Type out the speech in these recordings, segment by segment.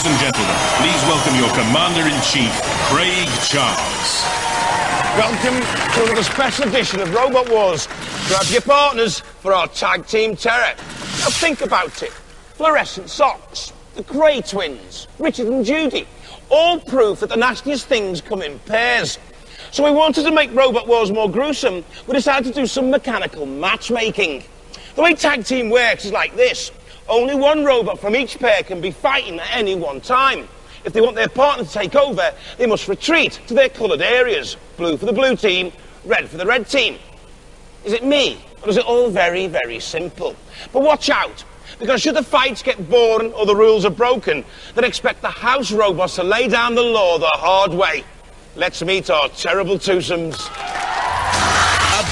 Ladies and gentlemen, please welcome your Commander-in-Chief, Craig Charles. Welcome to another special edition of Robot Wars. Grab your partners for our tag team terror. Now think about it. Fluorescent socks, the Grey Twins, Richard and Judy, all proof that the nastiest things come in pairs. So we wanted to make Robot Wars more gruesome. We decided to do some mechanical matchmaking. The way tag team works is like this. Only one robot from each pair can be fighting at any one time. If they want their partner to take over, they must retreat to their coloured areas. Blue for the blue team, red for the red team. Is it me, or is it all very, very simple? But watch out, because should the fights get boring or the rules are broken, then expect the house robots to lay down the law the hard way. Let's meet our terrible twosomes.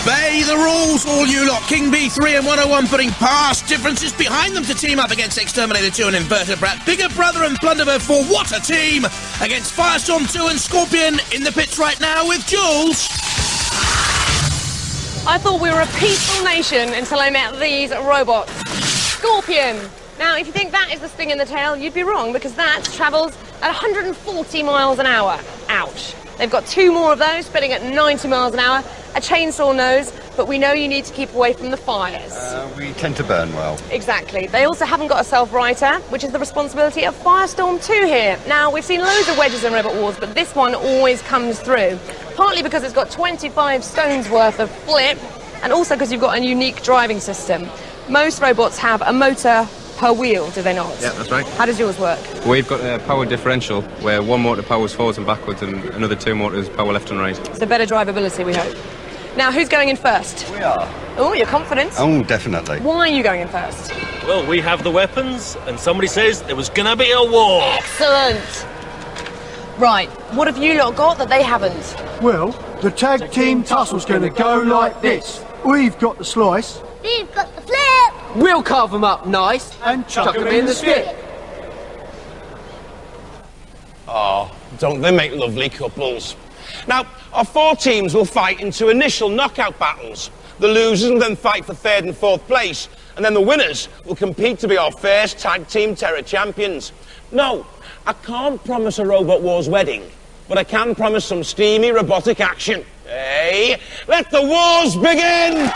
Obey the rules, all you lot. King B3 and 101 putting past differences behind them to team up against X-Terminator 2 and Inverted Brat. Bigger Brother and Blunderbird 4, what a team! Against Firestorm 2 and Scorpion in the pits right now with Jules. I thought we were a peaceful nation until I met these robots. Scorpion. Now, if you think that is the sting in the tail, you'd be wrong, because that travels at 140 miles an hour. Ouch. They've got two more of those, spinning at 90 miles an hour, a chainsaw nose, but we know you need to keep away from the fires. We tend to burn well. Exactly. They also haven't got a self-righter, which is the responsibility of Firestorm 2 here. Now, we've seen loads of wedges in Robot Wars, but this one always comes through. Partly because it's got 25 stones worth of flip, and also because you've got a unique driving system. Most robots have a motor per wheel, do they not? Yeah, that's right. How does yours work? We've got a power differential where one motor powers forwards and backwards and another two motors power left and right. So better drivability, we hope. Now, who's going in first? We are. Oh, you're confident. Oh, definitely. Why are you going in first? Well, we have the weapons, and somebody says there was gonna be a war. Excellent. Right, what have you lot got that they haven't? Well, the tag team tussle's going to go like this. We've got the slice. We've got the flip. We'll carve them up nice And chuck them in the skip. Oh, don't they make lovely couples? Now, our four teams will fight into initial knockout battles. The losers will then fight for third and fourth place, and then the winners will compete to be our first tag team terror champions. No, I can't promise a Robot Wars wedding, but I can promise some steamy robotic action. Hey, let the wars begin!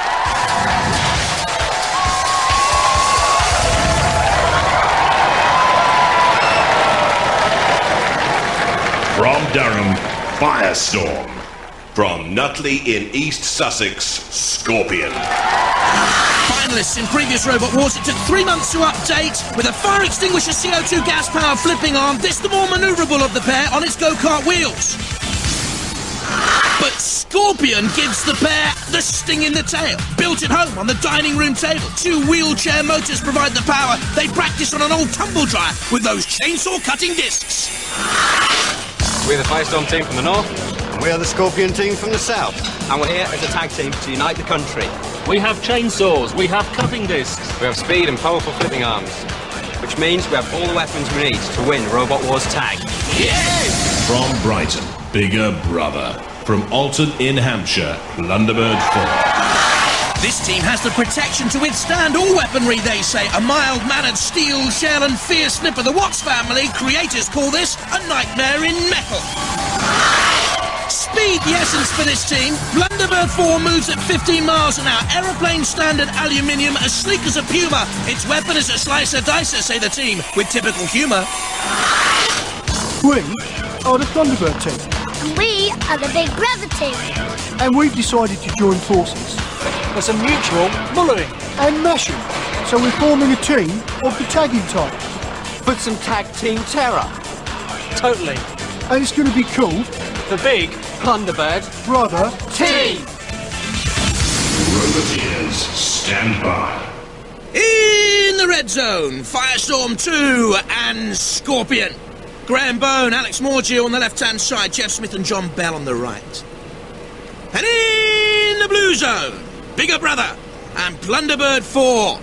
From Durham, Firestorm. From Nutley in East Sussex, Scorpion. Finalists in previous Robot Wars, it took 3 months to update. With a fire extinguisher CO2 gas powered flipping arm, this the more manoeuvrable of the pair on its go-kart wheels. But Scorpion gives the pair the sting in the tail. Built at home on the dining room table. 2 wheelchair motors provide the power. They practice on an old tumble dryer with those chainsaw cutting discs. We're the Firestorm team from the north. And we are the Scorpion team from the south. And we're here as a tag team to unite the country. We have chainsaws, we have cutting discs. We have speed and powerful flipping arms. Which means we have all the weapons we need to win Robot Wars tag. From Brighton, Bigger Brother. From Alton in Hampshire, Blunderbird 4. This team has the protection to withstand all weaponry, they say. A mild-mannered steel shell and fierce snip of the Watts family. Creators call this a nightmare in metal. Speed the essence for this team. Blunderbird 4 moves at 15 miles an hour. Aeroplane standard aluminium, as sleek as a puma. Its weapon is a slicer dicer, say the team, with typical humour. We are the Thunderbird team. And we are the Big Brother team. And we've decided to join forces. There's a mutual bullying. And mashing. So we're forming a team of the tagging type. Put some tag team terror. Totally. And it's going to be called The Big Thunderbird Brother Team. Roboteers, stand by. In the red zone, Firestorm 2 and Scorpion. Graham Bone, Alex Morgill on the left-hand side, Jeff Smith and John Bell on the right. And in the blue zone, Bigger Brother and Blunderbird 4.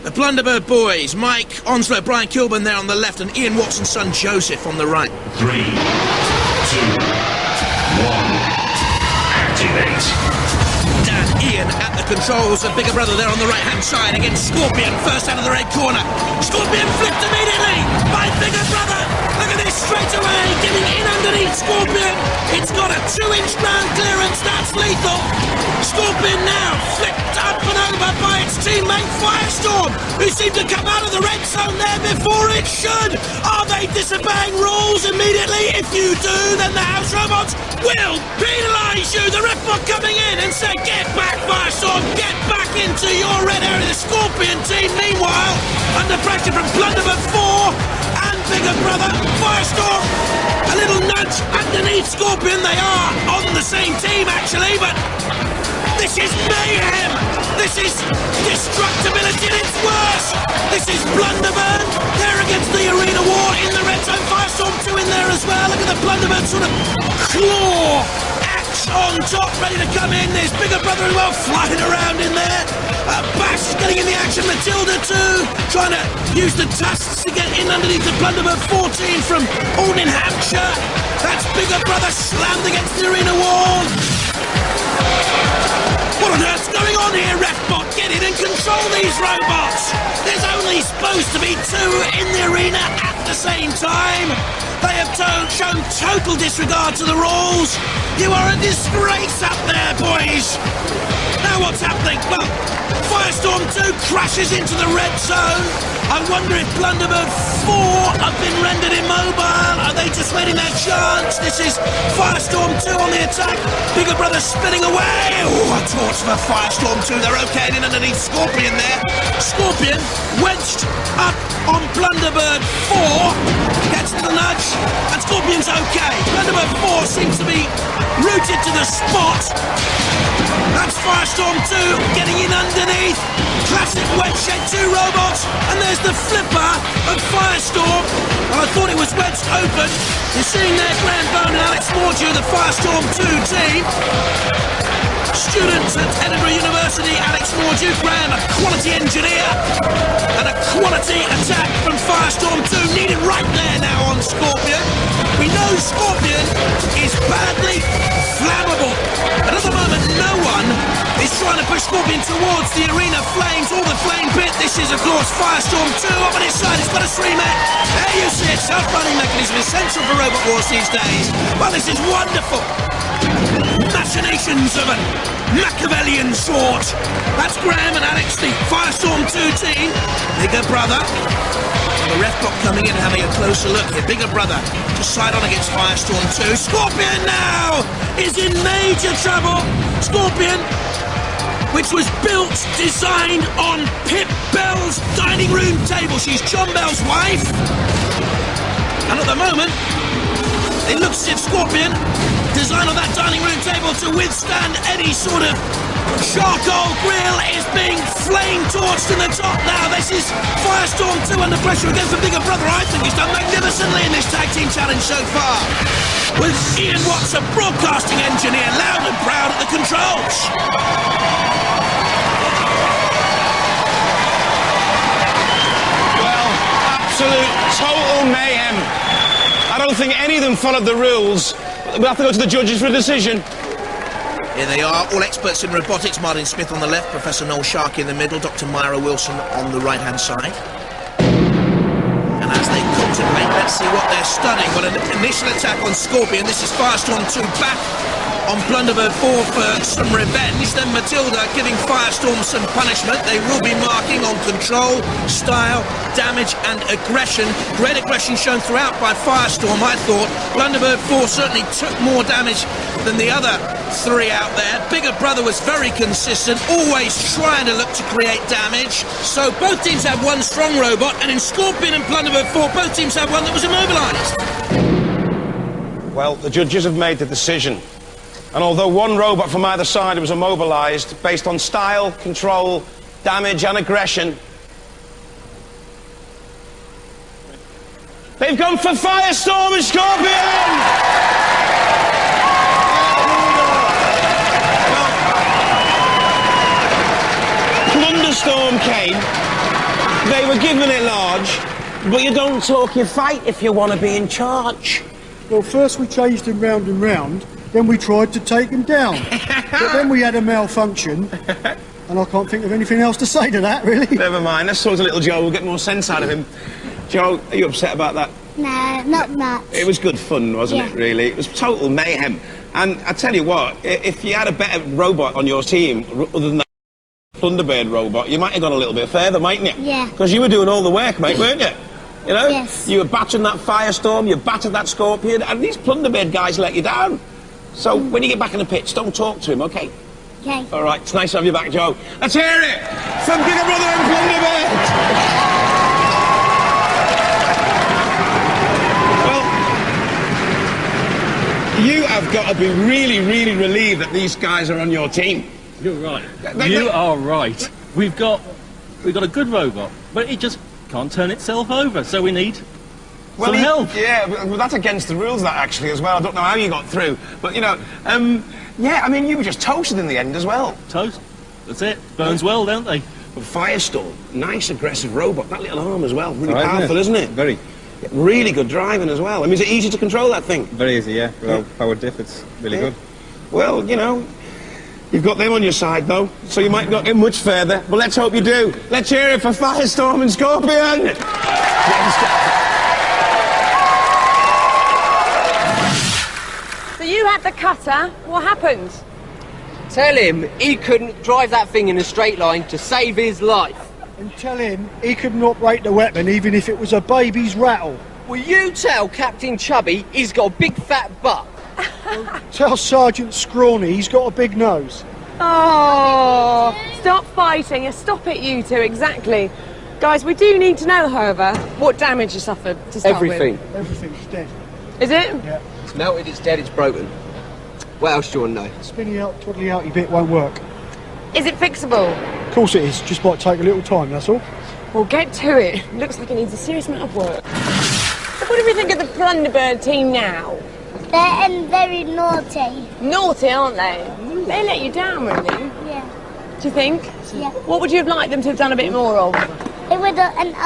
The Blunderbird boys, Mike Onslow, Brian Kilburn there on the left, and Ian Watson's son Joseph on the right. 3, 2, 1. Activate. Dan Ian at the controls, and Bigger Brother there on the right-hand side against Scorpion, first out of the red corner. Scorpion flipped immediately by Bigger Brother. It's got a 2-inch ground clearance, that's lethal. Scorpion now flipped up and over by its teammate Firestorm, who seemed to come out of the red zone there before it should. Are they disobeying rules immediately? If you do, then the house robots will penalise you. The ref bot coming in and say, get back, Firestorm, get back into your red area. The Scorpion team, meanwhile, under pressure from Blunderbird 4 and Bigger Brother Firestorm. A little nudge underneath Scorpion. They are on the same team, actually, but this is mayhem. This is destructibility at its worst. This is Blunderbird. They're against the arena war in the red zone. Firestorm 2 in there as well. Look at the Blunderbird sort of claw axe on top, ready to come in. There's Bigger Brother as well, flying around in there. Bash getting in the action. Matilda too, trying to use the tusks to get in underneath the Blunderbird 14 from Alden, Hampshire. That's Bigger Brother slammed against the arena wall. What on earth's going on here, Refbot? Get in and control these robots! There's only supposed to be 2 in the arena at the same time. They have shown total disregard to the rules. You are a disgrace up there, boys. Now what's happening? Well, Firestorm 2 crashes into the red zone. I wonder if Blunderbird 4 have been rendered immobile. Are they just waiting their chance? This is Firestorm 2 on the attack. Bigger Brother spinning away. Oh, a torch for Firestorm 2. They're okay in underneath Scorpion there. Scorpion wedged up on Blunderbird 4. Gets the nudge, and Scorpion's okay. Blunderbird 4 seems to be rooted to the spot. That's Firestorm 2 getting in underneath. Classic wedge shed 2 robots, and there's the flipper of Firestorm. Well, I thought it was wedged open. You're seeing there Graham Bone and Alex Mordew, the Firestorm 2 team. Students at Edinburgh University, Alex Mordew, Graham, a quality engineer, and a quality attack from Firestorm 2 needed right there now on Scorpion. We know Scorpion is badly flammable, but at the moment no one is trying to push Scorpion towards the arena flames or the flame pit. This is, of course, Firestorm 2 up on its side. It's got a streamer. There you see it. Self-running mechanism essential for Robot Wars these days. Well, this is wonderful. Machinations of a Machiavellian sort. That's Graham and Alex, the Firestorm 2 team. Bigger Brother. The ref bot coming in and having a closer look here. Bigger Brother to side on against Firestorm 2. Scorpion now is in major trouble. Scorpion, which was built, designed on Pip Bell's dining room table. She's John Bell's wife. And at the moment, it looks as if Scorpion, designed on that dining room table to withstand any sort of charcoal grill, is being flame torched in the top now. This is Firestorm 2 under pressure again from Bigger Brother. I think he's done magnificently in this tag team challenge so far. With Ian Watts, a broadcasting engineer, loud and proud at the controls. Well, absolute total mayhem. I don't think any of them followed the rules. We'll have to go to the judges for a decision. Here they are, all experts in robotics. Martin Smith on the left, Professor Noel Sharkey in the middle, Dr. Myra Wilson on the right-hand side. And as they contemplate, let's see what they're studying. Well, an initial attack on Scorpion. This is Firestorm 2 back on Blunderbird 4 for some revenge. Then Matilda giving Firestorm some punishment. They will be marking on control, style, damage and aggression. Great aggression shown throughout by Firestorm, I thought. Blunderbird 4 certainly took more damage than the other 3 out there. Bigger Brother was very consistent, always trying to look to create damage. So both teams have one strong robot, and in Scorpion and Blunderbird 4, both teams have one that was immobilised. Well, the judges have made the decision. And although one robot from either side was immobilised based on style, control, damage and aggression, they've gone for Firestorm and Scorpion! Thunderstorm came, they were given it large, but you don't talk your fight if you want to be in charge. Well, first we chased him round and round, then we tried to take him down. But then we had a malfunction, and I can't think of anything else to say to that, really. Never mind, let's talk to little Joe, we'll get more sense out of him. Joe, are you upset about that? No, not much. It was good fun, wasn't it, Yeah. really? It was total mayhem. And I tell you what, if you had a better robot on your team, other than that Thunderbird robot, you might have gone a little bit further, mightn't you? Yeah. Because you were doing all the work, mate, weren't you? You know? Yes. You were battering that Firestorm, you battered that Scorpion, and these Thunderbird guys let you down. So when you get back in the pitch, don't talk to him, OK? Okay. All right, it's nice to have you back, Joe. Let's hear it from Bigger Brother and Thunderbird! You have got to be really, really relieved that these guys are on your team. You're right. You are right. We've got a good robot, but it just can't turn itself over, so we need some help. Yeah, well, that's against the rules, that, actually, as well. I don't know how you got through. But, you know, yeah, I mean, you were just toasted in the end as well. Toast. That's it. Burns well, don't they? But Firestorm, nice, aggressive robot. That little arm as well. Really Right, powerful, isn't it? Very. Really good driving as well. I mean, is it easy to control that thing? Very easy, yeah. Well, power diff, it's really good. Well, you know, you've got them on your side, though, so you might not get much further. But let's hope you do. Let's hear it for Firestorm and Scorpion! So you had the cutter. What happened? Tell him he couldn't drive that thing in a straight line to save his life. And tell him he couldn't operate the weapon even if it was a baby's rattle. Will you tell Captain Chubby he's got a big fat butt? Tell Sergeant Scrawny he's got a big nose. Oh, stop fighting. Stop it, you two, exactly. Guys, we do need to know, however, what damage you suffered to start Everything. Everything's dead. with. Is it? Yeah. It's melted, it's dead, it's broken. What else do you want to know? Spinny out, twiddly outy bit won't work. Is it fixable? Of course it is, just might take a little time, that's all. Well, get to it. Looks like it needs a serious amount of work. So what do we think of the Thunderbird team now? They're very naughty. Naughty, aren't they? They let you down, really. Yeah. Do you think? Yeah. What would you have liked them to have done a bit more of? I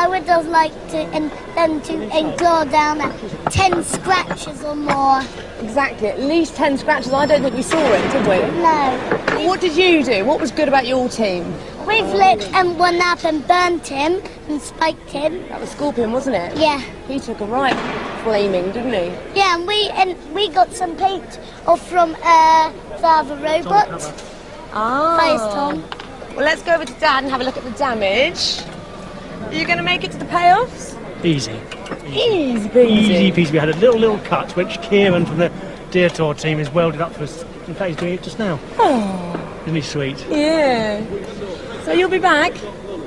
would have liked them to draw down at 10 scratches or more. Exactly, at least 10 scratches. I don't think we saw it, did we? No. What did you do? What was good about your team? We've lit one up and burnt him and spiked him. That was Scorpion, wasn't it? Yeah. He took a right flaming, didn't he? Yeah, and we got some paint off from the other robot. Ah. Firestorm. Well, let's go over to Dad and have a look at the damage. Are you going to make it to the payoffs? Easy. Easy peasy. Easy peasy. We had a little cut, which Kieran from the Deer Tour team has welded up for us. In fact, he's doing it just now. Oh. Isn't he sweet? Yeah. So you'll be back?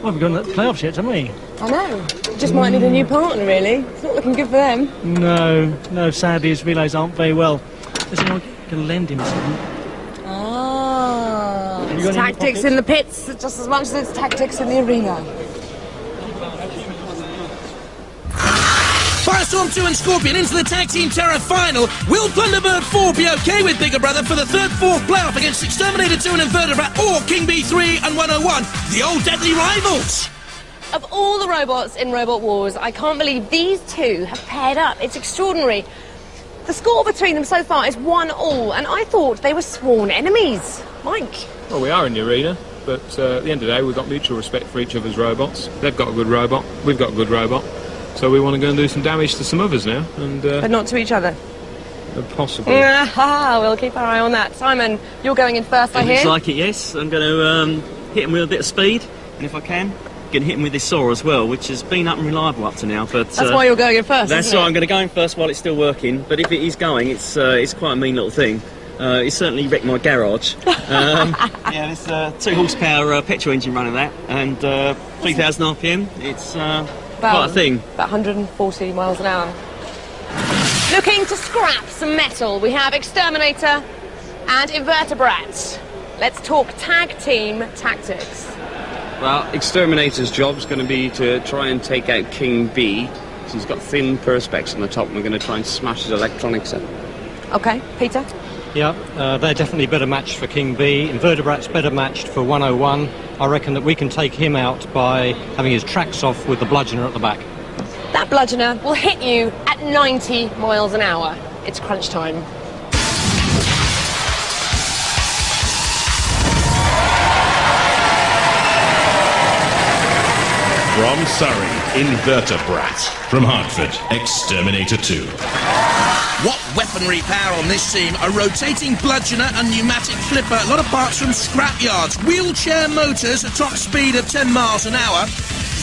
Well, we've got the playoffs yet, haven't we? I know. Just might need a new partner, really. It's not looking good for them. No, sadly his relays aren't very well. Is anyone going to lend him something? Ah. you It's got any in your tactics in the pits just as much as it's tactics in the arena. Firestorm 2 and Scorpion into the Tag Team Terror final. Will Thunderbird 4 be okay with Bigger Brother for the 3rd, 4th playoff against X-Terminator 2 and Invertebrate, or King Bee 3 and 101, the old deadly rivals? Of all the robots in Robot Wars, I can't believe these two have paired up. It's extraordinary. The score between them so far is 1-1, and I thought they were sworn enemies. Mike? Well, we are in the arena, but at the end of the day, we've got mutual respect for each other's robots. They've got a good robot, we've got a good robot. So we want to go and do some damage to some others now, and But not to each other. Possibly. We'll keep our eye on that. Simon, you're going in first, I hear. Looks like it, yes. I'm going to hit him with a bit of speed, and if I can, going to hit him with this saw as well, which has been unreliable up to now. But that's why you're going in first. That's isn't why it? I'm going to go in first while it's still working. But if it is going, it's quite a mean little thing. It certainly wrecked my garage. Yeah, there's 2 horsepower petrol engine running that, and 3,000 RPM. It's quite a thing. About 140 miles an hour. Looking to scrap some metal, we have X-Terminator and Invertebrate. Let's talk tag team tactics. Well, Exterminator's job's going to be to try and take out King Bee. So he's got thin perspex on the top, and we're going to try and smash his electronics up. Okay, Peter? Yeah, they're definitely better matched for King Bee. Invertebrate's better matched for 101. I reckon that we can take him out by having his tracks off with the bludgeoner at the back. That bludgeoner will hit you at 90 miles an hour. It's crunch time. From Surrey, Invertebrat. From Hartford, X-Terminator 2. What weaponry power on this team. A rotating bludgeoner, a pneumatic flipper, a lot of parts from scrap yards, wheelchair motors, a top speed of 10 miles an hour.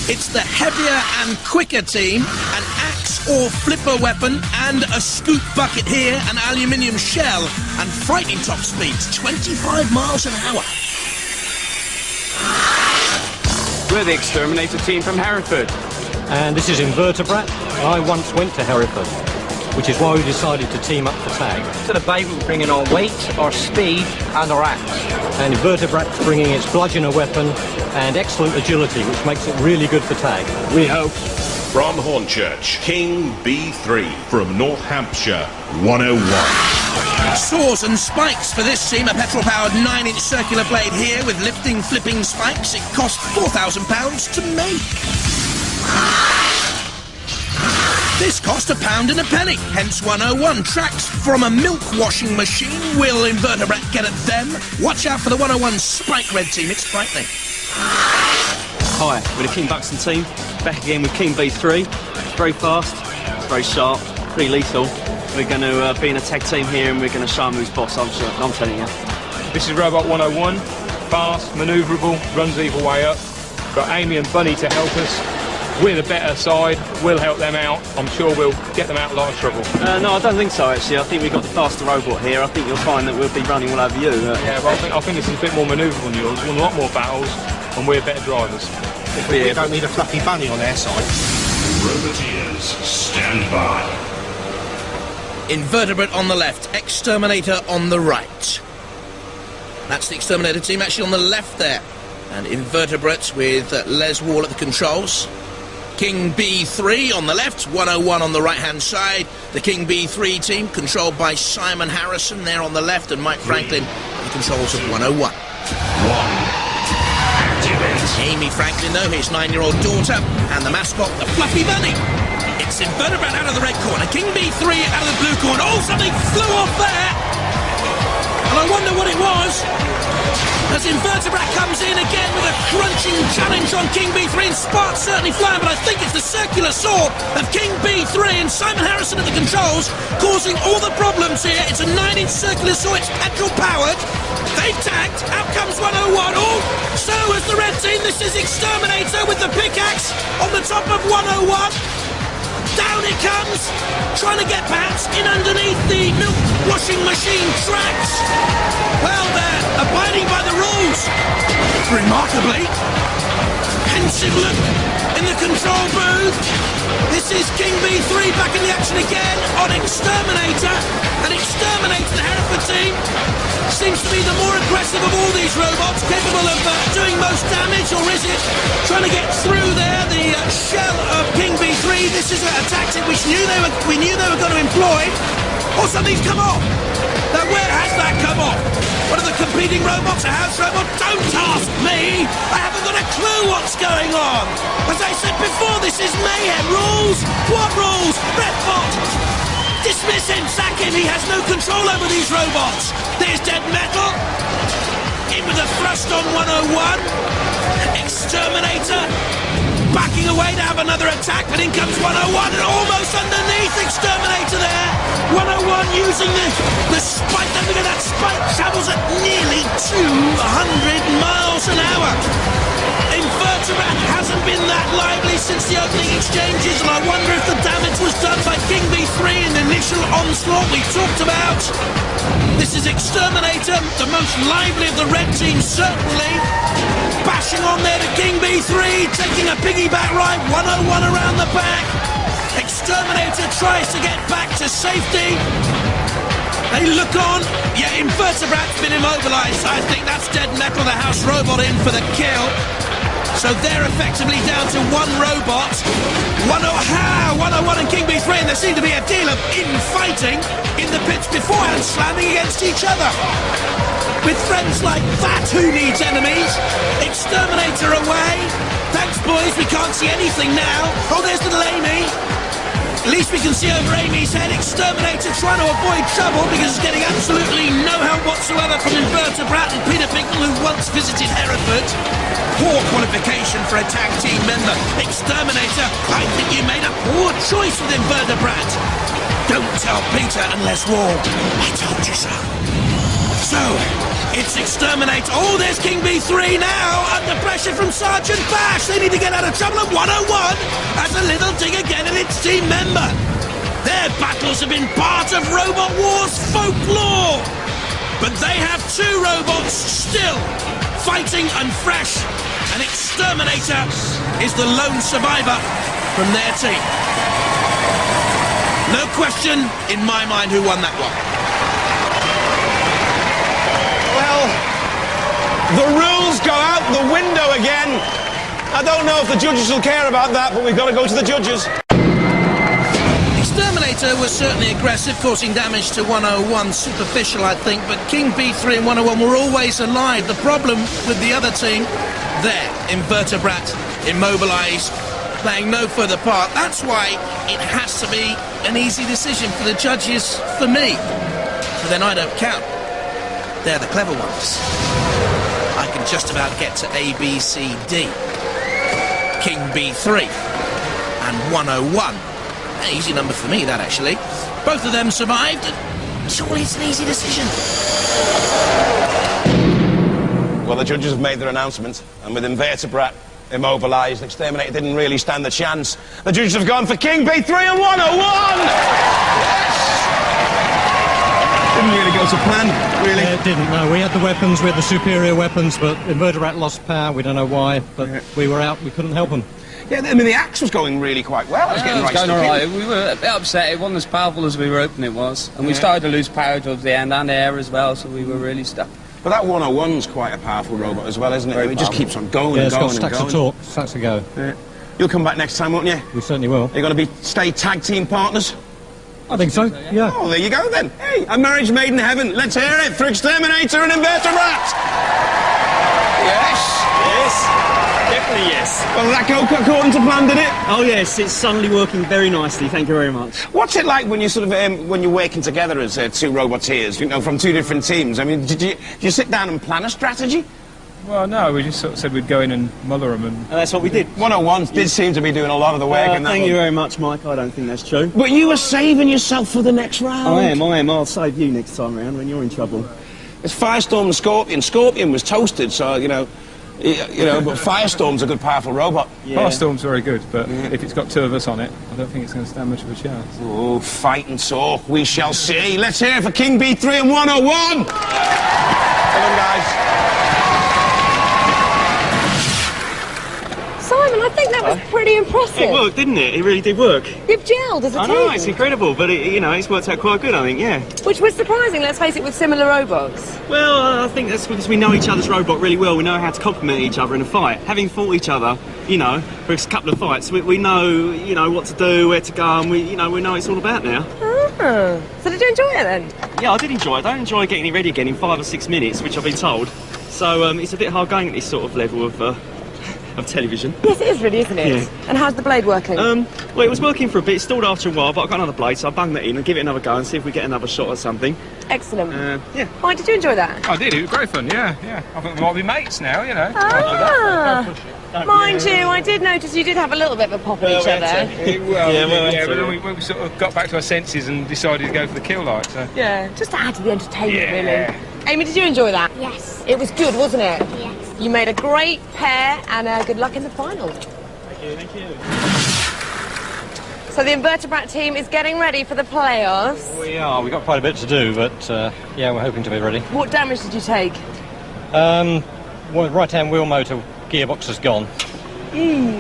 It's the heavier and quicker team, an axe or flipper weapon and a scoop bucket here, an aluminium shell and frightening top speeds, 25 miles an hour. We're the X-Terminator team from Hereford. And this is Invertebrat. I once went to Hereford, which is why we decided to team up for tag. To the bay, we're bringing our weight, our speed, and our axe. And Invertebrat's bringing its bludgeoner weapon and excellent agility, which makes it really good for tag. We hope. From Hornchurch, King B3. From North Hampshire, 101. Saws and spikes for this team, a petrol-powered 9-inch circular blade here with lifting, flipping spikes. It cost £4,000 to make. This cost £1 and a penny, hence 101. Tracks from a milk washing machine. Will Invertebrat get at them? Watch out for the 101 Spike Red team, it's frightening. Hi, we're the King Buxton team, back again with King B3. Very fast, very sharp, pretty lethal. We're going to be in a tag team here and we're going to show them who's boss, I'm telling you. This is Robot 101, fast, manoeuvrable, runs either way up. Got Amy and Bunny to help us. We're the better side, we'll help them out. I'm sure we'll get them out of a lot of trouble. No, I don't think so actually. I think we've got the faster robot here. I think you'll find that we'll be running all over you. Yeah, but I think this is a bit more manoeuvrable than yours. We'll win a lot more battles and we're better drivers. We don't need a fluffy bunny on our side. Roboteers, stand by. Invertebrat on the left, X-Terminator on the right. That's the X-Terminator team actually on the left there. And Invertebrat with Les Wall at the controls. King B3 on the left, 101 on the right-hand side. The King B3 team controlled by Simon Harrison there on the left and Mike Franklin at the controls of 101. Amy Franklin, though, his 9-year-old daughter, and the mascot, the Fluffy Bunny. It's Invertebrat out of the red corner, King B3 out of the blue corner. Oh, something flew off there! And I wonder what it was. As Invertebrat comes in again with a crunching challenge on King B3, and sparks certainly flying, but I think it's the circular saw of King B3 and Simon Harrison at the controls causing all the problems here. It's a 9-inch circular saw, it's petrol-powered. They've tagged, out comes 101. Oh, so has the red team. This is X-Terminator with the pickaxe on the top of 101. Down it comes, trying to get perhaps in underneath the milk washing machine tracks. Well, they're abiding by the rules. Remarkably. Pensive look in the control booth. This is King B3 back in the action again on X-Terminator. And X-Terminator, the Hereford team, seems to be the more aggressive of all these robots, capable of doing most damage, or is it trying to get through there, the shell of King B3? This is a tactic we knew they were going to employ. Or something's come off. Now where has that come off? One of the competing robots, a house robot? Don't ask me! I haven't got a clue what's going on! As I said before, this is mayhem. Rules? What rules? Redbot! Dismiss him, sack him, he has no control over these robots! There's Dead Metal! In with a thrust on 101! X-Terminator! Backing away to have another attack, but in comes 101 and almost underneath X-Terminator there! 101 using the spike, don't forget that spike travels at nearly 200 miles an hour! Invertebrat hasn't been that lively since the opening exchanges, and I wonder if the damage was done by King B3 in the initial onslaught we talked about. This is X-Terminator, the most lively of the red team, certainly. Bashing on there to King B3, taking a piggyback ride, 101 around the back. X-Terminator tries to get back to safety. They look on. Yeah, Invertebrat's been immobilised. I think that's Dead Metal, the house robot, in for the kill. So they're effectively down to one robot. 101 and King B3, and there seemed to be a deal of infighting in the pits beforehand, slamming against each other. With friends like that, who needs enemies? X-Terminator away. Thanks, boys, we can't see anything now. Oh, there's little Amy. At least we can see over Amy's head X-Terminator trying to avoid trouble because he's getting absolutely no help whatsoever from Invertebrate and Peter Pinknell, who once visited Hereford. Poor qualification for a tag team member. X-Terminator, I think you made a poor choice with Invertebrate. Don't tell Peter unless warned. I told you so. So, it's X-Terminator. Oh, there's King B3 now, under pressure from Sergeant Bash. They need to get out of trouble at 101 as a little dig again at its team member. Their battles have been part of Robot Wars folklore. But they have two robots still fighting and fresh. And X-Terminator is the lone survivor from their team. No question in my mind who won that one. Well, the rules go out the window again. I don't know if the judges will care about that, but we've got to go to the judges. X-Terminator was certainly aggressive, causing damage to 101, superficial I think, but King B3 and 101 were always alive. The problem with the other team, there, Invertebrate, immobilised, playing no further part. That's why it has to be an easy decision for the judges, for me. But then I don't count. They're the clever ones. I can just about get to A, B, C, D. King B3 and 101. An easy number for me, that actually. Both of them survived, and surely it's an easy decision. Well, the judges have made their announcement, and with Invertebrate immobilised, X-Terminator didn't really stand the chance. The judges have gone for King B3 and 101! Yes! Didn't really go to plan, really. It didn't, no. We had the weapons, we had the superior weapons, but Invertebrate lost power, we don't know why, but we were out, we couldn't help them. Yeah, I mean, the axe was going really quite well. It was getting right going stuck all right. in. We were a bit upset. It wasn't as powerful as we were hoping it was. And we started to lose power towards the end and air as well, so we were really stuck. But that 101's quite a powerful robot as well, isn't it? It just keeps on going and going and going. It's got stacks of torque, stacks to go. Yeah. You'll come back next time, won't you? We certainly will. You're going to stay tag team partners? I think so, yeah. Oh, there you go then. Hey, a marriage made in heaven. Let's hear it for X-Terminator and Invertebrate. Yes. Yes. Definitely yes. Well, did that go according to plan, did it? Oh yes, it's suddenly working very nicely. Thank you very much. What's it like when you sort of when you're working together as two roboteers, you know, from two different teams? I mean, did you sit down and plan a strategy? Well, no, we just sort of said we'd go in and muller them, and that's what we did. 101 did seem to be doing a lot of the work. Thank you very much, Mike. I don't think that's true. But you were saving yourself for the next round. I am. I'll save you next time round when you're in trouble. It's Firestorm and Scorpion. Scorpion was toasted, so you know, but Firestorm's a good, powerful robot. Yeah. Firestorm's very good, but if it's got two of us on it, I don't think it's going to stand much of a chance. Oh, fight and talk, we shall see. Let's hear it for King B3 and 101. Come on, guys. Simon, I think that was pretty impressive. It worked, didn't it? It really did work. You've gelled as a team. I know, it's incredible, but it's worked out quite good, I think, yeah. Which was surprising, let's face it, with similar robots. Well, I think that's because we know each other's robot really well. We know how to complement each other in a fight. Having fought each other, for a couple of fights, we know, what to do, where to go, and we know it's all about now. Ah, so did you enjoy it then? Yeah, I did enjoy it. I don't enjoy getting it ready again in 5 or 6 minutes, which I've been told. So it's a bit hard going at this sort of level of television. Yes, it is really, isn't it? Yeah. And how's the blade working? Well, it was working for a bit. It stalled after a while, but I've got another blade, so I'll bung that in and give it another go and see if we get another shot or something. Excellent. Yeah. Mike, did you enjoy that? I did. It was great fun. Yeah. I think we might be mates now. Mind you, I did notice you did have a little bit of a pop at each other. But we sort of got back to our senses and decided to go for the kill light. So. Yeah, just to add to the entertainment, really. Amy, did you enjoy that? Yes. It was good, wasn't it? Yes. You made a great pair, and good luck in the final. Thank you. So the Invertebrate team is getting ready for the playoffs. We are. We've got quite a bit to do, but yeah, we're hoping to be ready. What damage did you take? Well, right-hand wheel motor gearbox is gone.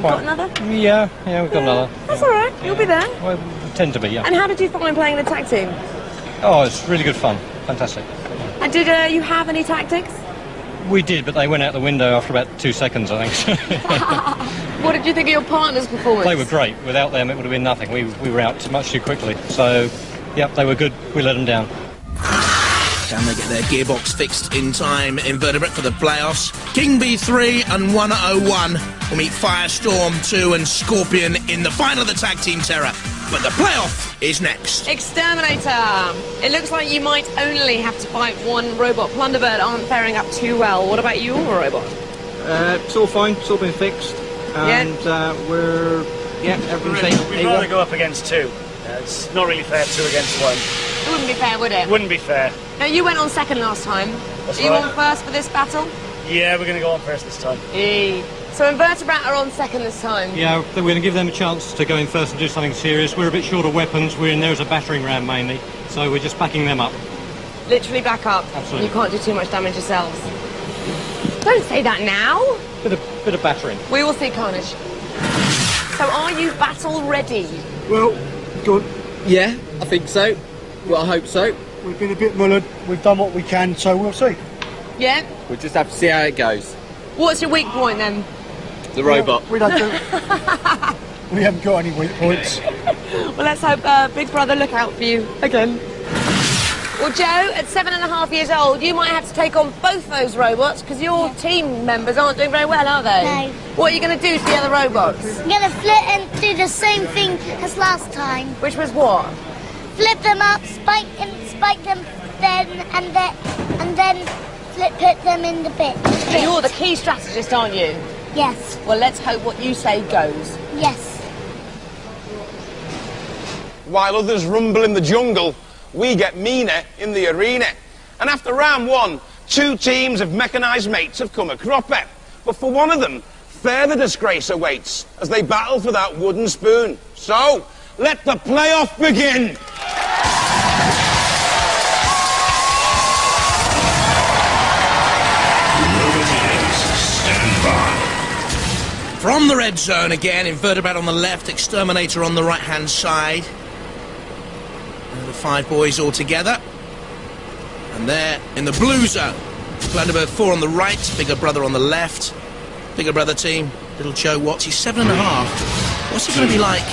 Got another? Yeah, we've got another. That's all right. You'll be there. Well, we tend to be, yeah. And how did you find playing in a tag team? Oh, it's really good fun. Fantastic. And did you have any tactics? We did, but they went out the window after about 2 seconds, I think. What did you think of your partner's performance? They were great. Without them, it would have been nothing. We were out much too quickly. So, yep, they were good. We let them down. Can they get their gearbox fixed in time? Invertebrate for the playoffs. King B3 and 101 will meet Firestorm 2 and Scorpion in the final of the Tag Team Terror. but the playoff is next. Exterminator. It looks like you might only have to fight one robot. Plunderbird aren't faring up too well. What about your robot? It's all fine, it's all been fixed. And everything's We'd rather go up against two. It's not really fair 2 against 1. It wouldn't be fair, would it? Wouldn't be fair. No, you went on second last time. That's Are you right. on first for this battle? Yeah, we're going to go on first this time. So Invertebrate are on second this time. Yeah, we're going to give them a chance to go in first and do something serious. We're a bit short of weapons. We're in there as a battering ram mainly, so we're just backing them up. Literally back up. Absolutely. You can't do too much damage yourselves. Don't say that now. Bit of battering. We will see, Carnage. So are you battle ready? Well, good. Yeah, I think so. Well, I hope so. We've been a bit mullered. We've done what we can, so we'll see. Yeah? We'll just have to see how it goes. What's your weak point then? The robot. We don't do. We haven't got any weak points. Well, let's hope Big Brother look out for you again. Well, Joe, at 7.5 years old, you might have to take on both those robots because your team members aren't doing very well, are they? No. What are you going to do to the other robots? I'm going to flip and do the same thing as last time. Which was what? Flip them up, spike them, and then put them in the pit. And you're the key strategist, aren't you? Yes. Well, let's hope what you say goes. Yes. While others rumble in the jungle, we get meaner in the arena. And after round 1, 2 teams of mechanised mates have come a cropper. But for one of them, further disgrace awaits as they battle for that wooden spoon. So, let the playoff begin! Stand by. From the red zone again, Invertebrate on the left, Exterminator on the right-hand side. And the 5 boys all together. And there in the blue zone, Plunderbird 4 on the right, Bigger Brother on the left. Bigger Brother team, little Joe Watts, he's 7.5. What's he going to be like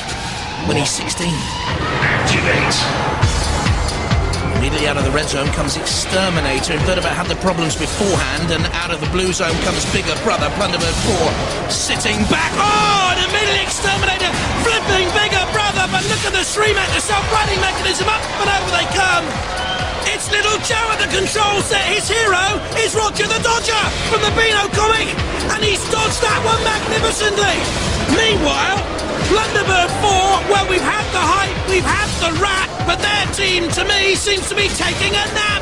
when he's 16? Activate. Immediately out of the red zone comes Exterminator. Invertebrate had the problems beforehand, and out of the blue zone comes Bigger Brother. Plunderbird 4 sitting back. Oh, and immediately Exterminator flipping Bigger Brother, but look at the Shreemak, the self-righting mechanism, up and over they come. It's little Joe at the control set. His hero is Roger the Dodger from the Beano comic, and he's dodged that one magnificently. Meanwhile, Plunderbird 4, well, we've had the hype, we've had the rat, but their team, to me, seems to be taking a nap.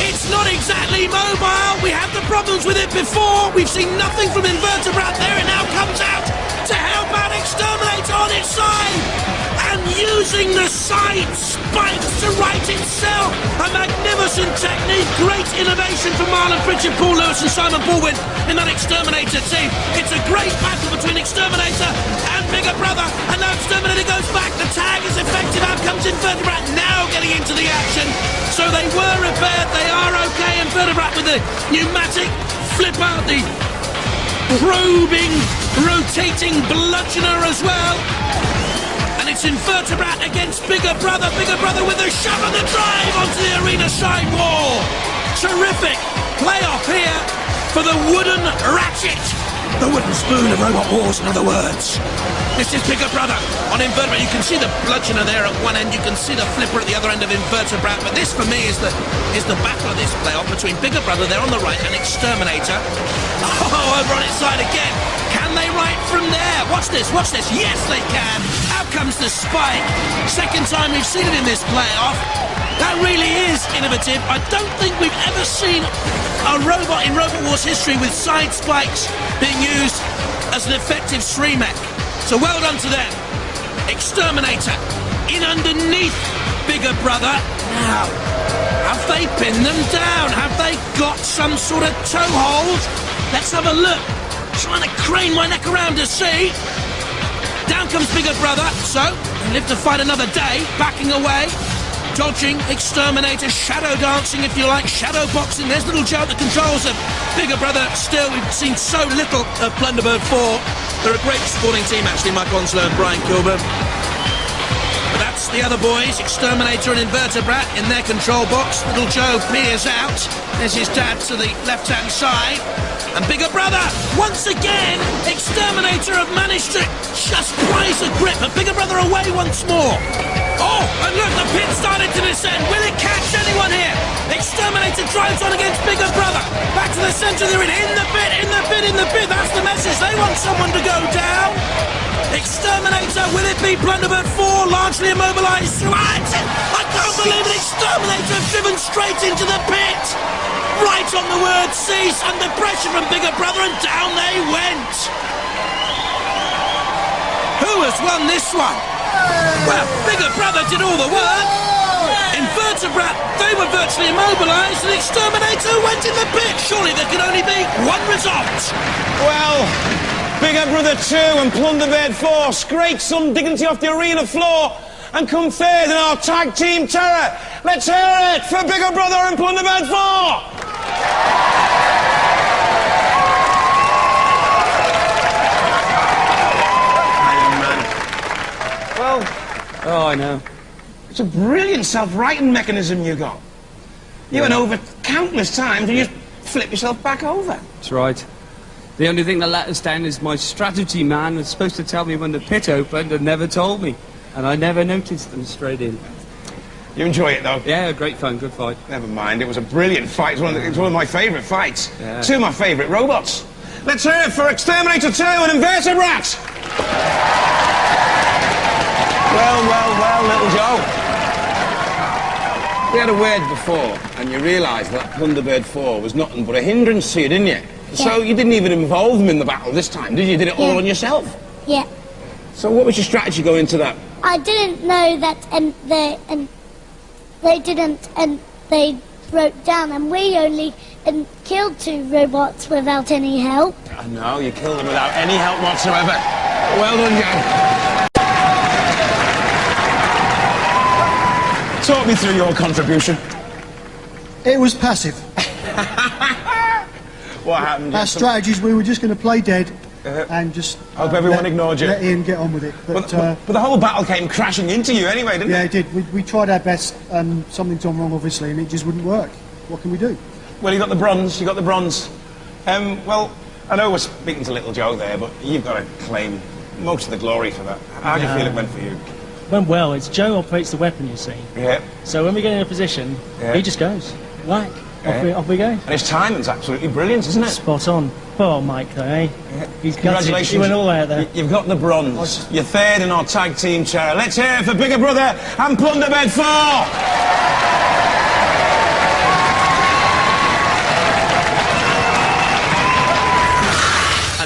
It's not exactly mobile. We had the problems with it before. We've seen nothing from Invertebrate there. It now comes out to help out Exterminator on its side. And using the side spikes to right itself. A magnificent technique, great innovation from Marlon Pritchard, Paul Lewis and Simon Baldwin in that Exterminator team. It's a great battle between Exterminator and Bigger Brother. And now Exterminator goes back. The tag is effective. Out comes Invertebrate now getting into the action. So they were repaired. They are okay. Invertebrate with the pneumatic flip out, the probing, rotating bludgeoner as well. And it's Invertebrate against Bigger Brother. Bigger Brother with a shove and a drive onto the arena side wall. Terrific playoff here for the wooden ratchet. The wooden spoon of Robot Wars, in other words. This is Bigger Brother on Invertebrate. You can see the bludgeoner there at one end. You can see the flipper at the other end of Invertebrate. But this, for me, is the battle of this playoff between Bigger Brother there on the right and Exterminator. Oh, over on its side again. Can they right from there? Watch this, watch this. Yes, they can. Out comes the spike. Second time we've seen it in this playoff. That really is innovative. I don't think we've ever seen a robot in Robot Wars history with side spikes being used as an effective Shreemak. So well done to them. Exterminator in underneath Bigger Brother. Now, have they pinned them down? Have they got some sort of toehold? Let's have a look. Trying to crane my neck around to see. Down comes Bigger Brother. So, they live to fight another day. Backing away. Dodging, Exterminator, shadow dancing if you like, shadow boxing. There's little Joe at the controls of Bigger Brother. Still, we've seen so little of Plunderbird 4. They're a great sporting team actually, Mike Onslow and Brian Kilburn. But that's the other boys, X-Terminator and Invertebrat, in their control box. Little Joe peers out. There's his dad to the left-hand side. And Bigger Brother, once again, X-Terminator have managed to just prize a grip, but Bigger Brother away once more. Oh, and look, the pit started to descend. Will it catch anyone here? Exterminator drives on against Bigger Brother. Back to the centre, they're in the pit, in the pit, in the pit. That's the message. They want someone to go down. Exterminator, will it be Blunderbird 4, largely immobilised throughout? I can't believe it. Exterminator have driven straight into the pit. Right on the word cease, under pressure from Bigger Brother, and down they went. Who has won this one? Well, Bigger Brother did all the work. Invertebrat, they were virtually immobilised, and Exterminator went in the pit. Surely there can only be one result. Well, Bigger Brother 2 and Blunderbird 4 scraped some dignity off the arena floor and come third in our tag team terror. Let's hear it for Bigger Brother and Blunderbird 4. Well, oh, I know. It's a brilliant self-righting mechanism you got. You went over countless times and you just flip yourself back over. That's right. The only thing that let us down is my strategy man was supposed to tell me when the pit opened and never told me. And I never noticed them straight in. You enjoy it, though? Yeah, great fun, good fight. Never mind, it was a brilliant fight. It was one of my favourite fights. Yeah. Two of my favourite robots. Let's hear it for X-Terminator 2 and Invertebrat! Well, little Joe. We had a word before, and you realised that Blunderbird 4 was nothing but a hindrance to you, didn't you? Yeah. So you didn't even involve them in the battle this time, did you? You did it all on yourself? Yeah. So what was your strategy going into that? I didn't know that, they broke down, and we only killed 2 robots without any help. I know, you killed them without any help whatsoever. Well done, Joe. Talk me through your contribution. It was passive. What happened? Our strategies, we were just going to play dead and just... hope everyone ignored you. Let Ian get on with it. But the whole battle came crashing into you anyway, didn't it? Yeah, it did. We tried our best, and something's gone wrong, obviously, and it just wouldn't work. What can we do? Well, you got the bronze, well, I know we're speaking to little Joe there, but you've got to claim most of the glory for that. How do you feel it went for you? Went well. It's Joe operates the weapon, you see. Yeah. So when we get in a position, he just goes. Whack. Off we go. And his timing's absolutely brilliant, isn't it? Spot on. Poor Mike, though, eh? Yeah. He's Congratulations. He went all out there. You've got the bronze. You're third in our tag team chair. Let's hear it for Bigger Brother and Blunderbird 4.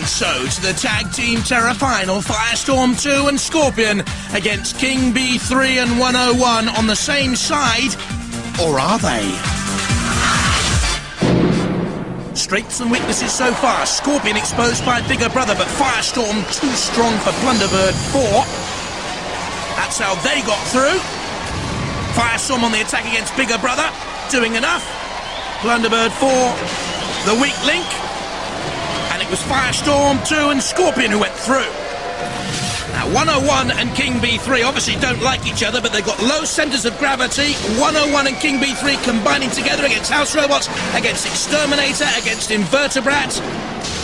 So, to the Tag Team Terror Final, Firestorm 2 and Scorpion against King B3 and 101 on the same side, or are they? Strengths and weaknesses so far. Scorpion exposed by Bigger Brother, but Firestorm too strong for Blunderbird 4. That's how they got through. Firestorm on the attack against Bigger Brother, doing enough. Blunderbird 4, the weak link. It was Firestorm 2 and Scorpion who went through. Now 101 and King B3 obviously don't like each other, but they've got low centres of gravity. 101 and King B3 combining together against House Robots, against Exterminator, against Invertebrat.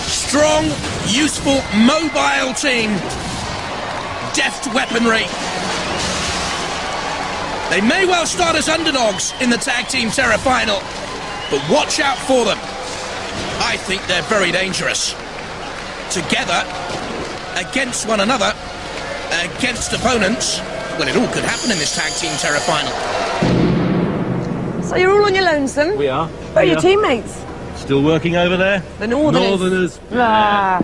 Strong, useful, mobile team. Deft weaponry. They may well start as underdogs in the Tag Team Terror Final, but watch out for them. I think they're very dangerous. Together, against one another, against opponents, well, it all could happen in this Tag Team Terror Final. So you're all on your lonesome? We are. Where are your teammates? Still working over there? The Northerners. Ah.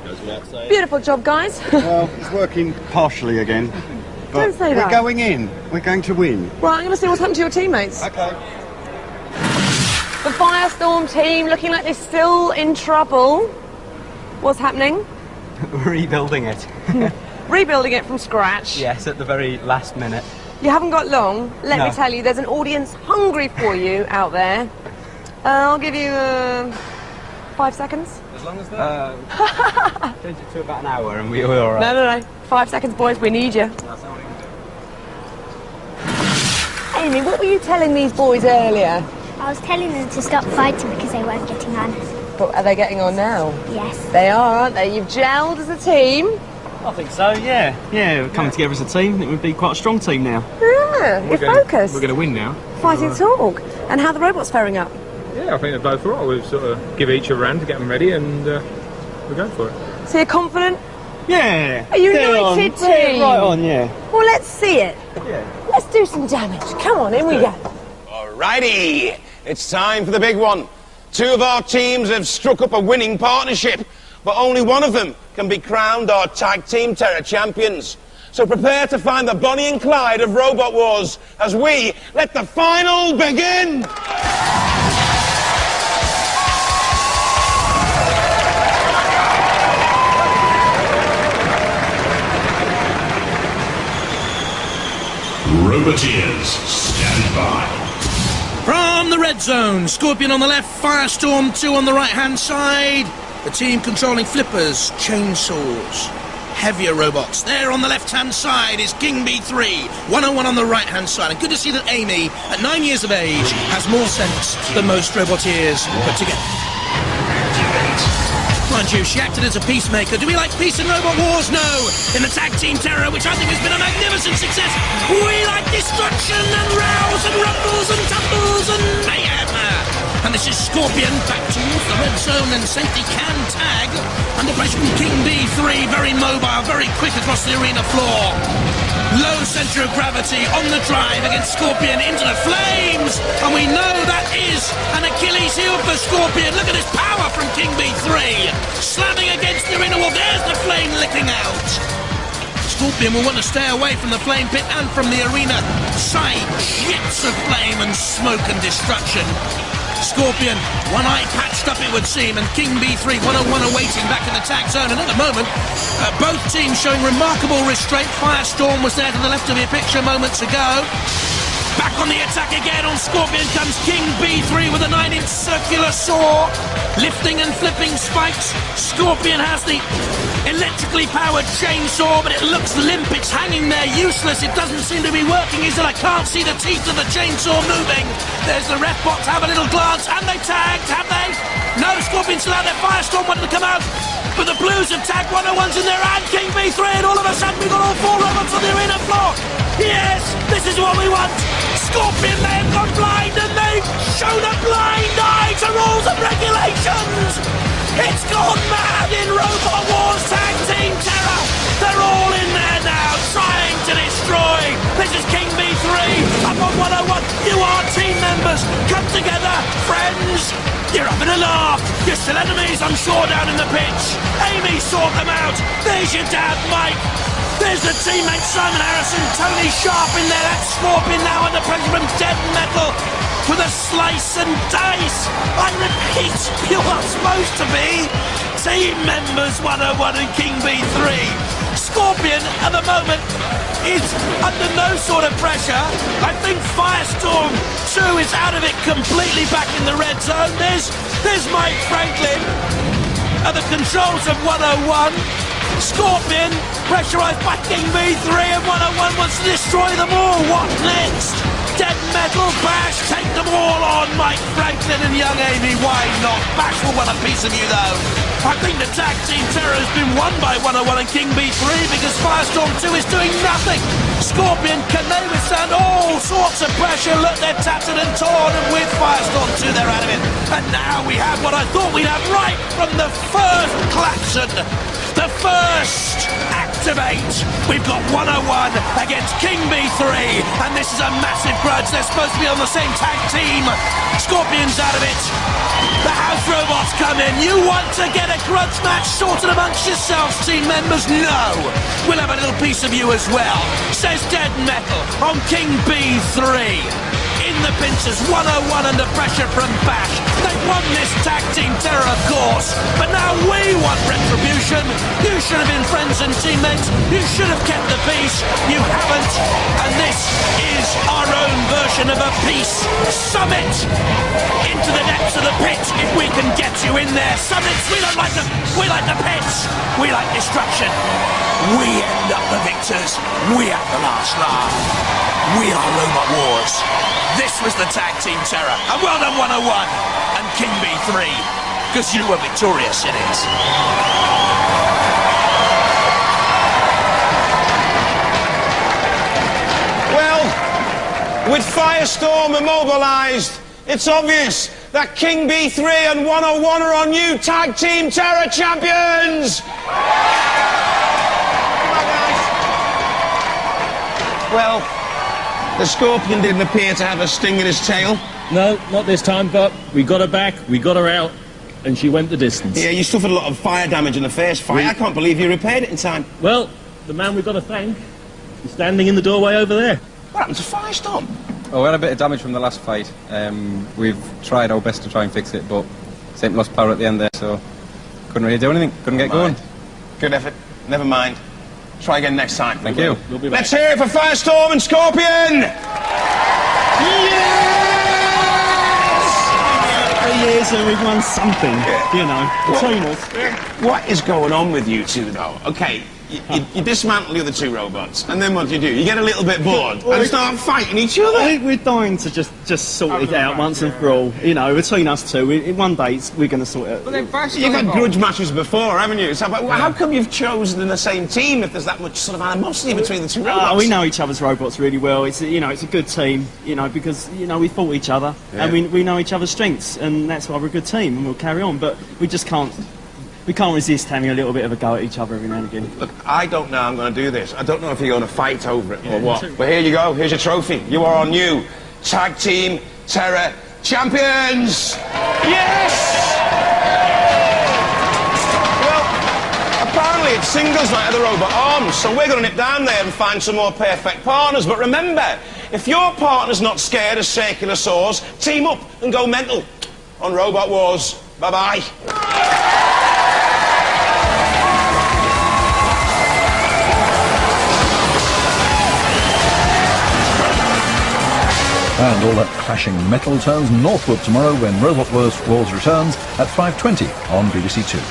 Beautiful job, guys. Well, it's working partially again. But Don't say that. We're going in. We're going to win. Right, I'm going to see what's happened to your teammates. Okay. The Firestorm team looking like they're still in trouble. What's happening? Rebuilding it. Rebuilding it from scratch. Yes, at the very last minute. You haven't got long. Let me tell you, there's an audience hungry for you out there. I'll give you 5 seconds. As long as that. Change it to about an hour and we're all right. No. 5 seconds, boys. We need you. That's all we can do. Amy, what were you telling these boys earlier? I was telling them to stop fighting because they weren't getting on. But are they getting on now? Yes. They are, aren't they? You've gelled as a team. I think so, yeah. Yeah, we're coming together as a team. It would be quite a strong team now. Yeah, you're focused. We're going to win now. Fighting talk. And how are the robots faring up? Yeah, I think they're both right. We've sort of give each a run to get them ready, and we're going for it. So you're confident? Yeah. A united team. Right on, yeah. Well, let's see it. Yeah. Let's do some damage. Come on, in we go. Alrighty, it's time for the big one. Two of our teams have struck up a winning partnership, but only one of them can be crowned our Tag Team Terror champions. So prepare to find the Bonnie and Clyde of Robot Wars as we let the final begin! Roboteers, stand by. From the red zone, Scorpion on the left, Firestorm 2 on the right-hand side. The team controlling flippers, chainsaws, heavier robots. There on the left-hand side is King B3, 101 on the right-hand side. And good to see that Amy, at 9 years of age, has more sense than most roboteers put together. Mind you, she acted as a peacemaker. Do we like peace in Robot Wars? No. In the Tag Team Terror, which I think has been a magnificent success, we like destruction and rows and rumbles and tumbles and mayhem. And this is Scorpion back towards the red zone, and safety can tag. Under pressure from King B3, very mobile, very quick across the arena floor. Low centre of gravity on the drive against Scorpion into the flames. And we know that is an Achilles heel for Scorpion. Look at this power from King B3. Slamming against the arena wall. There's the flame licking out. Scorpion will want to stay away from the flame pit and from the arena side. Jets of flame and smoke and destruction. Scorpion, one eye patched up it would seem, and King B3 101 awaiting back in the tag zone. And at the moment, both teams showing remarkable restraint. Firestorm was there to the left of your picture moments ago. Back on the attack again on Scorpion comes King B3 with a 9-inch circular saw, lifting and flipping spikes. Scorpion has the electrically powered chainsaw, but it looks limp, it's hanging there useless, it doesn't seem to be working, is it? I can't see the teeth of the chainsaw moving. There's the ref bot to have a little glance, and they tagged, have they? No, Scorpion's still out there, Firestorm wanted to come out, but the Blues have tagged 101's in their hand, King B3, and all of a sudden we've got all four robots on the arena floor. Yes, this is what we want. Scorpion, they have gone blind, and they've shown a blind eye to rules and regulations. It's gone mad in Robot Wars Tag Team Terror. They're all in there now, trying to destroy. This is King B3 up on 101. You are team members. Come together, friends. You're having a laugh. You're still enemies, I'm sure, down in the pitch. Amy, sort them out. There's your dad, Mike. There's the teammates Simon Harrison, Tony Sharp in there. That's Scorpion now under pressure from Dead Metal with a slice and dice. I repeat, you are supposed to be team members 101 and King B3. Scorpion at the moment is under no sort of pressure. I think Firestorm 2 is out of it completely back in the red zone. There's Mike Franklin at the controls of 101. Scorpion pressurised by King B3, and 101 wants to destroy them all. What next? Dead Metal, Bash, take them all on. Mike Franklin and young Amy, why not? Bash will want a piece of you though. I think the Tag Team Terror has been won by 101 and King B3 because Firestorm 2 is doing nothing. Scorpion, can they withstand all sorts of pressure? Look, they're tattered and torn, and with Firestorm 2 they're out of it. And now we have what I thought we'd have right from the first klaxon. The first activate. We've got 101 against King B3, and this is a massive grudge. They're supposed to be on the same tag team. Scorpion's out of it. The house robots come in. You want to get a grudge match sorted amongst yourselves, team members? No. We'll have a little piece of you as well, says Dead Metal on King B3. In in the pincers, 101 under pressure from Bash. They won this tag team terror, of course, but now we want retribution. You should have been friends and teammates. You should have kept the peace. You haven't, and this is our own version of a peace summit into the depths of the pit. If we can get you in there, summits. We don't like them. We like the pits. We like destruction. We end up the victors. We have the last laugh. We are Robot Wars. This was the Tag Team Terror. And well done 101 and King B3, because you were victorious in it. Well, with Firestorm immobilised, it's obvious that King B3 and 101 are our new Tag Team Terror champions! Well, the Scorpion didn't appear to have a sting in his tail. No, not this time, but we got her back, we got her out, and she went the distance. Yeah, you suffered a lot of fire damage in the first fight. I can't believe you repaired it in time. Well, the man we've got to thank is standing in the doorway over there. What happened to Firestorm? Oh, we had a bit of damage from the last fight. We've tried our best to try and fix it, but St. lost power at the end there, so couldn't really do anything. Couldn't get going. Good effort. Never mind. Try again next time. Thank you. We'll be back. Let's hear it for Firestorm and Scorpion! Yes! 3 years and we've won something, you know, between us. What is going on with you two, though? Okay, you dismantle the other two robots, and then what do? You get a little bit bored and start fighting each other? We're dying to just sort it out once and for all. You know, between us two, one day we're going to sort it out. You've had grudge matches before, haven't you? So, how come you've chosen the same team if there's that much sort of animosity between the two robots? We know each other's robots really well. It's it's a good team, because we fought each other and we know each other's strengths, and that's why we're a good team, and we'll carry on. But we just can't. We can't resist having a little bit of a go at each other every now and again. Look, I don't know I'm going to do this. I don't know if you're going to fight over it or what. But here you go. Here's your trophy. You are our new Tag Team Terror champions! Yes! Well, apparently it's singles night at the Robot Arms, so we're going to nip down there and find some more perfect partners. But remember, if your partner's not scared of circular saws, team up and go mental on Robot Wars. Bye-bye. And all that clashing metal turns northward tomorrow when Robot Wars returns at 5:20 on BBC Two.